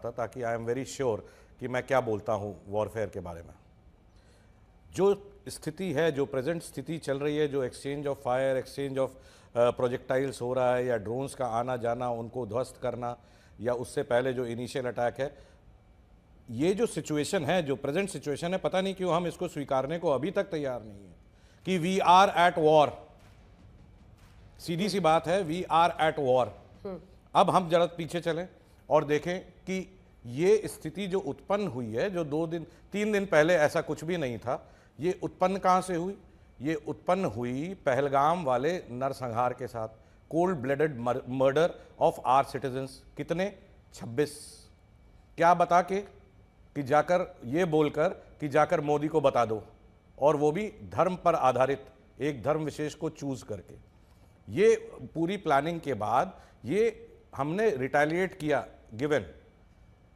था, ताकि I am very sure कि मैं क्या बोलता हूँ वॉरफेयर के बारे में। जो स्थिति है, जो प्रेजेंट स्थिति चल रही है, जो exchange of fire, exchange of projectiles हो रहा है, या ड्रोन्स का आना जाना, उनको ध्वस्त करना, या उससे पहले जो इनिशियल अटैक है, ये जो सिचुएशन है, जो प्रेजेंट सिचुएशन है, पता नहीं क्यों हम इसको स्वीकारने को अभी तक तैयार नहीं है कि वी आर एट वॉर। सीधी सी बात है, वी आर एट वॉर। अब हम जरा पीछे चलें और देखें कि ये स्थिति जो उत्पन्न हुई है, जो 3 दिन पहले ऐसा कुछ भी नहीं था, ये उत्पन्न कहां से हुई? ये उत्पन्न हुई पहलगाम वाले नरसंहार के साथ, cold blooded murder of our citizens. कितने? 26। क्या बता के? कि जाकर ये बोलकर कि जाकर मोदी को बता दो, और वो भी धर्म पर आधारित, एक धर्म विशेष को चूज करके। ये पूरी प्लानिंग के बाद ये हमने रिटेलिएट किया गिवन,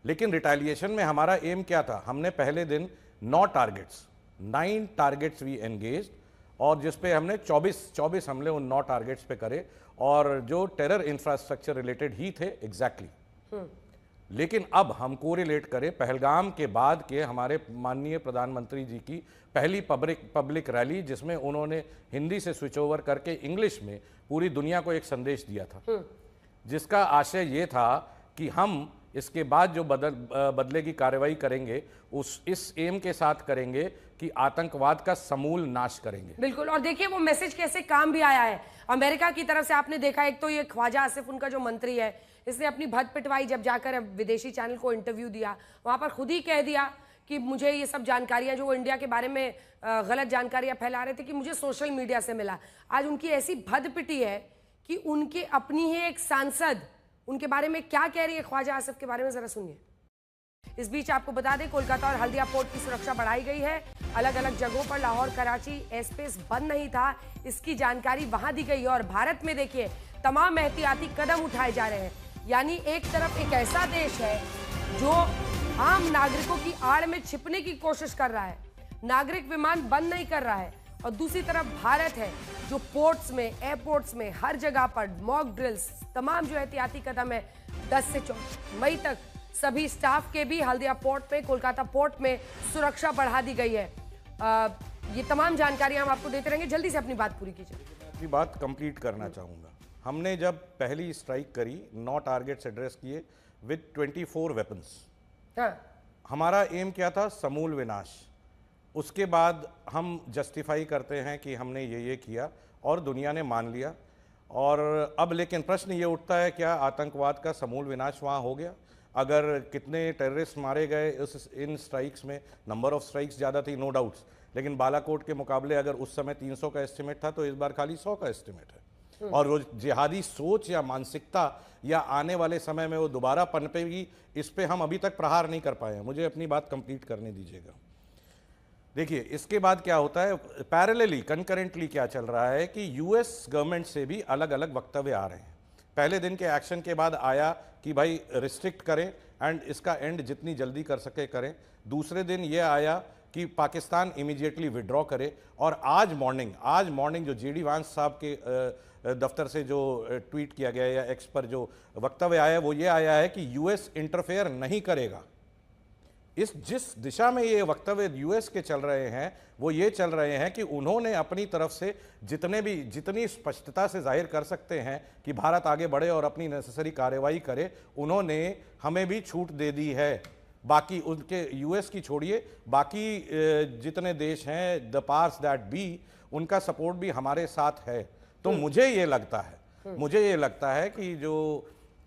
लेकिन रिटेलिएशन में हमारा एम क्या था? हमने पहले दिन 9 टारगेट्स वी एंगेज्ड, और जिस पे हमने 24 हमले उन 9 टारगेट्स पे करे, और जो टेरर इंफ्रास्ट्रक्चर रिलेटेड ही थे एग्जैक्टली। लेकिन अब हम कोरिलेट करें पहलगाम के बाद के हमारे माननीय प्रधानमंत्री जी की पहली पब्लिक रैली, जिसमें उन्होंने हिंदी से स्विच ओवर करके इंग्लिश में पूरी दुनिया को एक संदेश दिया था, जिसका आशय ये था कि हम इसके बाद जो बदले की कार्रवाई करेंगे इस एम के साथ करेंगे कि आतंकवाद का समूल नाश करेंगे। बिल्कुल। और देखिए वो मैसेज कैसे काम भी आया है अमेरिका की तरफ से। आपने देखा, एक तो ये ख्वाजा आसिफ उनका जो मंत्री है, इसने अपनी भद पिटवाई जब जाकर विदेशी चैनल को इंटरव्यू दिया, वहां पर खुद ही कह दिया कि मुझे ये सब जानकारियां जो वो इंडिया के बारे में गलत जानकारियां फैला रहे थे कि मुझे सोशल मीडिया से मिला। आज उनकी ऐसी भद पिटी है कि उनके अपनी ही एक सांसद उनके बारे में क्या कह रही है ख्वाजा आसिफ के बारे में, जरा सुनिए। इस बीच आपको बता दें, कोलकाता और हल्दिया पोर्ट की सुरक्षा बढ़ाई गई है। अलग अलग जगहों पर लाहौर कराची एयरस्पेस बंद नहीं था, इसकी जानकारी वहां दी गई है। और भारत में देखिए तमाम एहतियाती कदम उठाए जा रहे हैं। यानी एक तरफ एक ऐसा देश है जो आम नागरिकों की आड़ में छिपने की कोशिश कर रहा है, नागरिक विमान बंद नहीं कर रहा है, और दूसरी तरफ भारत है जो पोर्ट्स में, एयरपोर्ट्स में, हर जगह पर मॉक ड्रिल्स, तमाम जो एहतियाती कदम है 10 से 14 मई तक सभी स्टाफ के भी हल्दिया पोर्ट में, कोलकाता पोर्ट में सुरक्षा बढ़ा दी गई है। ये तमाम जानकारी हम आपको देते रहेंगे। जल्दी से अपनी बात पूरी कीजिए। अपनी बात कंप्लीट करना चाहूँगा। हमने जब पहली स्ट्राइक करी, 9 टारगेट्स एड्रेस किए विद 24 वेपन्स। हमारा एम क्या था? समूल विनाश। उसके बाद हम जस्टिफाई करते हैं कि हमने ये किया, और दुनिया ने मान लिया। और अब लेकिन प्रश्न ये उठता है, क्या आतंकवाद का समूल विनाश वहाँ हो गया? अगर कितने टेररिस्ट मारे गए इन स्ट्राइक्स में? नंबर ऑफ स्ट्राइक्स ज़्यादा थी, नो डाउट्स, लेकिन बालाकोट के मुकाबले अगर उस समय 300 का एस्टिमेट था, तो इस बार खाली 100 का एस्टिमेट है। और वो जिहादी सोच या मानसिकता या आने वाले समय में वो दोबारा पनपेगी, इस पे हम अभी तक प्रहार नहीं कर पाए हैं। मुझे अपनी बात कंप्लीट करने दीजिएगा। देखिए, इसके बाद क्या होता है, पैरेलली कंकरेंटली क्या चल रहा है कि यूएस गवर्नमेंट से भी अलग अलग वक्तव्य आ रहे हैं। पहले दिन के एक्शन के बाद आया कि भाई रिस्ट्रिक्ट करें एंड इसका एंड जितनी जल्दी कर सके करें। दूसरे दिन ये आया कि पाकिस्तान इमीडिएटली विड्रॉ करे। और आज मॉर्निंग जो जेडी वांस साहब के दफ्तर से जो ट्वीट किया गया या एक्स पर जो वक्तव्य आया, वो ये आया है कि यूएस इंटरफेयर नहीं करेगा। जिस दिशा में ये वक्तव्य यूएस के चल रहे हैं, वो ये चल रहे हैं कि उन्होंने अपनी तरफ से जितनी स्पष्टता से जाहिर कर सकते हैं कि भारत आगे बढ़े और अपनी नेसेसरी कार्रवाई करे, उन्होंने हमें भी छूट दे दी है। बाकी उनके यूएस की छोड़िए, बाकी जितने देश हैं, द पार्ट्स दैट बी, उनका सपोर्ट भी हमारे साथ है। तो मुझे ये लगता है कि जो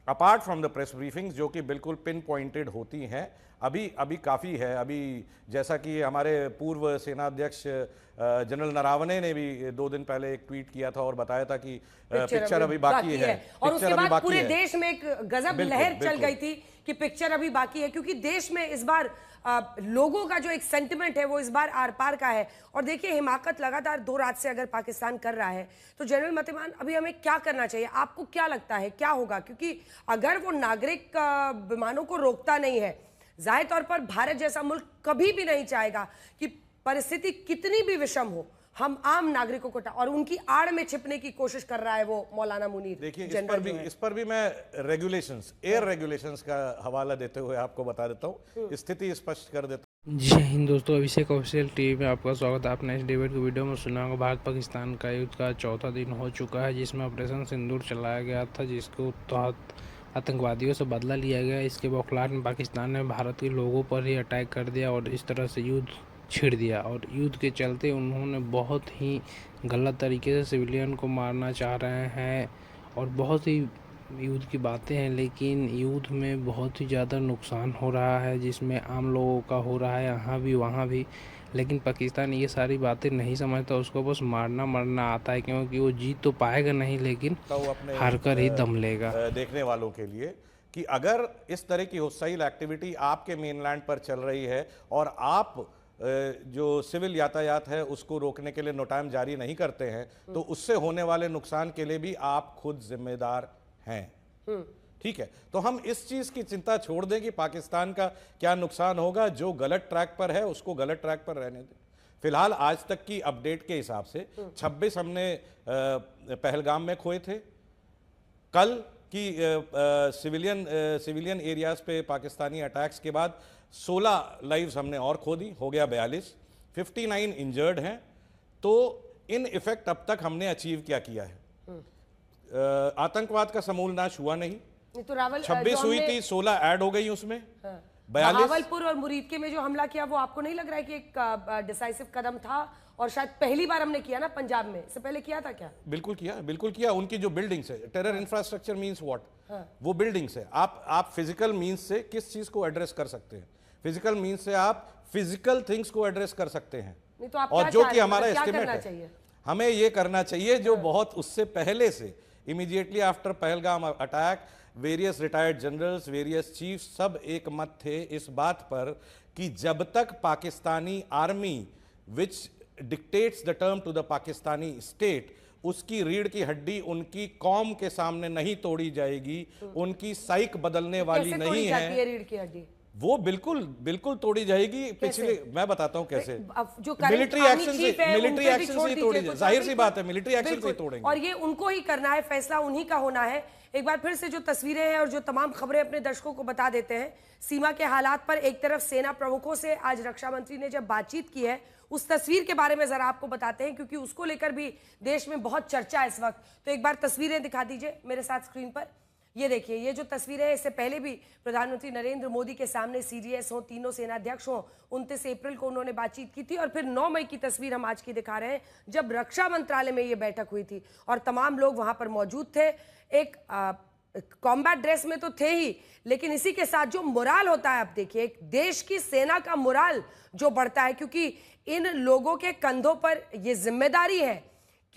apart from the press briefings, जो कि बिल्कुल पिन पॉइंटेड होती हैं, अभी काफ़ी है। अभी जैसा कि हमारे पूर्व सेनाध्यक्ष जनरल नरावने ने भी 2 दिन पहले एक ट्वीट किया था और बताया था कि पिक्चर अभी बाकी है। और उसके बाद पूरे देश में एक गजब लहर चल गई थी कि पिक्चर अभी बाकी है, क्योंकि देश में इस बार लोगों का जो एक सेंटिमेंट है वो इस बार आर पार का है। और देखिए, हिमाकत लगातार 2 रात से अगर पाकिस्तान कर रहा है, तो जनरल मतिमान अभी हमें क्या करना चाहिए? आपको क्या लगता है क्या होगा? क्योंकि अगर वो नागरिक विमानों को रोकता नहीं है, जाहिर तौर पर भारत जैसा मुल्क कभी भी नहीं चाहेगा कि परिस्थिति कितनी भी विषम हो, हम आम नागरिकों को और उनकी आड़ में छिपने की कोशिश कर रहा है वो मौलाना मुनीर। देखिए इस पर भी मैं रेगुलेशंस, एयर रेगुलेशंस का हवाला देते हुए आपको बता देता हूँ, स्थिति स्पष्ट कर देता हूँ। जय हिंद दोस्तों, अभिषेक ऑफिशियल टीवी में आपका स्वागत है। आपने इस डिबेट की वीडियो में सुना होगा भारत पाकिस्तान का युद्ध का चौथा दिन हो चुका है, जिसमें ऑपरेशन सिंदूर चलाया गया था, जिसके तहत आतंकवादियों से बदला लिया गया। इसके बौखलाहट में पाकिस्तान ने भारत के लोगों पर ही अटैक कर दिया और इस तरह से युद्ध छिड़ दिया। और युद्ध के चलते उन्होंने बहुत ही गलत तरीके से सिविलियन को मारना चाह रहे हैं और बहुत ही युद्ध की बातें हैं, लेकिन युद्ध में बहुत ही ज़्यादा नुकसान हो रहा है, जिसमें आम लोगों का हो रहा है यहाँ भी वहाँ भी। लेकिन पाकिस्तान ये सारी बातें नहीं समझता, उसको बस मारना मरना आता है, क्योंकि वो जीत तो पाएगा नहीं, लेकिन हार कर ही दम लेगा। देखने वालों के लिए कि अगर इस तरह की होस्टाइल एक्टिविटी आपके मेनलैंड पर चल रही है और आप जो सिविल यातायात है उसको रोकने के लिए नोटाम जारी नहीं करते हैं, तो उससे होने वाले नुकसान के लिए भी आप खुद जिम्मेदार हैं। ठीक है, तो हम इस चीज की चिंता छोड़ दें कि पाकिस्तान का क्या नुकसान होगा। जो गलत ट्रैक पर है उसको गलत ट्रैक पर रहने दें। फिलहाल आज तक की अपडेट के हिसाब से 26 हमने पहलगाम में खोए थे। कल की सिविलियन एरियाज पे पाकिस्तानी अटैक्स के बाद 16 लाइव्स हमने और खो दी, हो गया 42, 59 इंजर्ड हैं। तो इन इफेक्ट अब तक हमने अचीव क्या किया है? आतंकवाद का समूल नाश हुआ नहीं। तो रावल 26 हुई थी, 16 ऐड हो गई उसमें। 42 बहावलपुर और मुरीदके में जो हमला किया वो आपको नहीं लग रहा है कि एक डिसाइसिव कदम था? और शायद पहली बार हमने किया ना पंजाब में, इससे पहले किया था क्या? बिल्कुल किया। उनकी जो बिल्डिंग्स है, टेरर इंफ्रास्ट्रक्चर मींस व्हाट, वो बिल्डिंग्स है। आप फिजिकल मींस से किस चीज को एड्रेस कर सकते हैं? फिजिकल मींस से आप फिजिकल थिंग्स को एड्रेस कर सकते हैं। नहीं तो आप और जो कि हमारा क्या एस्टिमेट करना है, चाहिए? हमें ये करना चाहिए जो बहुत उससे पहले से, immediately after Pahalgam attack, various retired generals, various chief सब एक मत थे इस बात पर कि जब तक Pakistani army which dictates the term to the Pakistani state, उसकी रीढ़ की हड्डी उनकी कौम के सामने नहीं तोड़ी जाएगी, उनकी साइक बदलने वाली नहीं है। रीढ़ की हड्डी वो बिल्कुल तोड़ी जाएगी। पिछले मैं बताता हूं कैसे। जो मिलिट्री एक्शन से ही तोड़ी, जाहिर सी बात है, मिलिट्री एक्शन से ही तोड़ेंगे। और ये उनको ही करना है, फैसला उन्हीं का होना है। एक बार फिर से जो तस्वीरें हैं और जो तमाम खबरें अपने दर्शकों को बता देते हैं सीमा के हालात पर। एक तरफ सेना प्रमुखों से आज रक्षा मंत्री ने जब बातचीत की है, उस तस्वीर के बारे में जरा आपको बताते हैं, क्योंकि उसको लेकर भी देश में बहुत चर्चा है इस वक्त। तो एक बार तस्वीरें दिखा दीजिए मेरे साथ स्क्रीन पर। ये देखिए, ये जो तस्वीरें हैं, इससे पहले भी प्रधानमंत्री नरेंद्र मोदी के सामने सीडीएस हो, तीनों सेनाध्यक्ष हो, 29 अप्रैल को उन्होंने बातचीत की थी। और फिर 9 मई की तस्वीर हम आज की दिखा रहे हैं, जब रक्षा मंत्रालय में ये बैठक हुई थी और तमाम लोग वहां पर मौजूद थे। एक कॉम्बैट ड्रेस में तो थे ही, लेकिन इसी के साथ जो मोराल होता है, आप देखिए, एक देश की सेना का मोराल जो बढ़ता है, क्योंकि इन लोगों के कंधों पर यह जिम्मेदारी है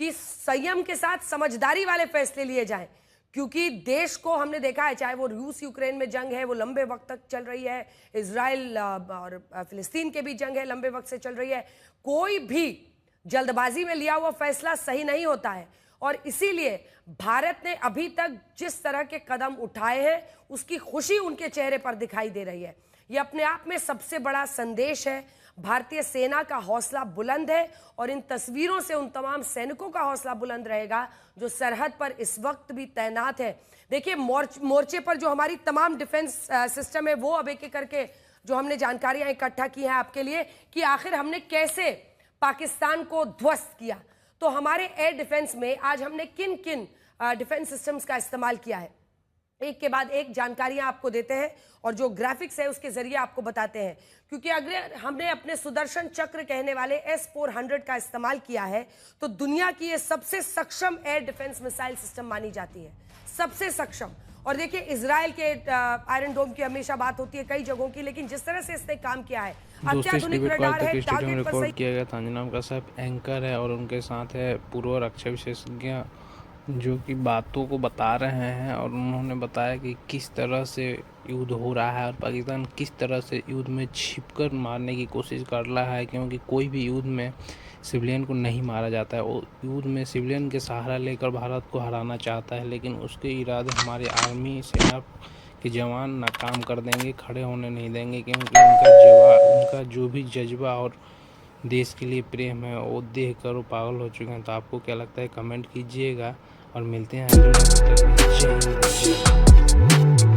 कि संयम के साथ समझदारी वाले फैसले लिए जाएं। क्योंकि देश को हमने देखा है, चाहे वो रूस यूक्रेन में जंग है, वो लंबे वक्त तक चल रही है, इजराइल और फिलिस्तीन के भी जंग है, लंबे वक्त से चल रही है। कोई भी जल्दबाजी में लिया हुआ फैसला सही नहीं होता है। और इसीलिए भारत ने अभी तक जिस तरह के कदम उठाए हैं, उसकी खुशी उनके चेहरे पर दिखाई दे रही है। यह अपने आप में सबसे बड़ा संदेश है। भारतीय सेना का हौसला बुलंद है और इन तस्वीरों से उन तमाम सैनिकों का हौसला बुलंद रहेगा जो सरहद पर इस वक्त भी तैनात है। देखिए, मोर्चे पर जो हमारी तमाम डिफेंस सिस्टम है, वो अब एक एक करके जो हमने जानकारियां इकट्ठा की हैं आपके लिए कि आखिर हमने कैसे पाकिस्तान को ध्वस्त किया। तो हमारे एयर डिफेंस में आज हमने किन किन डिफेंस सिस्टम्स का इस्तेमाल किया है, एक के बाद एक जानकारियां आपको देते हैं और जो ग्राफिक्स है उसके जरिए आपको बताते हैं। क्योंकि अगर हमने अपने सुदर्शन चक्र कहने वाले S-400 का इस्तेमाल किया है, तो दुनिया की ये सबसे सक्षम एयर डिफेंस मिसाइल सिस्टम मानी जाती है, सबसे सक्षम। और देखिए, इजराइल के आयरन डोम की हमेशा बात होती है कई जगहों की, लेकिन जिस तरह से इसने काम किया है, अत्याधुनिक रडार है, टारगेट पर सही किया गया था। अंजना का साहब एंकर है और उनके साथ है पूर्व रक्षा विशेषज्ञ जो कि बातों को बता रहे हैं, और उन्होंने बताया कि किस तरह से युद्ध हो रहा है और पाकिस्तान किस तरह से युद्ध में छिपकर मारने की कोशिश कर रहा है। क्योंकि कोई भी युद्ध में सिविलियन को नहीं मारा जाता है, वो युद्ध में सिविलियन के सहारा लेकर भारत को हराना चाहता है, लेकिन उसके इरादे हमारे आर्मी सेना के जवान नाकाम कर देंगे, खड़े होने नहीं देंगे। क्योंकि उनका जो भी जज्बा और देश के लिए प्रेम है वो देख कर वो पागल हो चुके हैं। तो आपको क्या लगता है कमेंट कीजिएगा और मिलते हैं अगले वीडियो में। तब तक जय हिंद, जय भारत।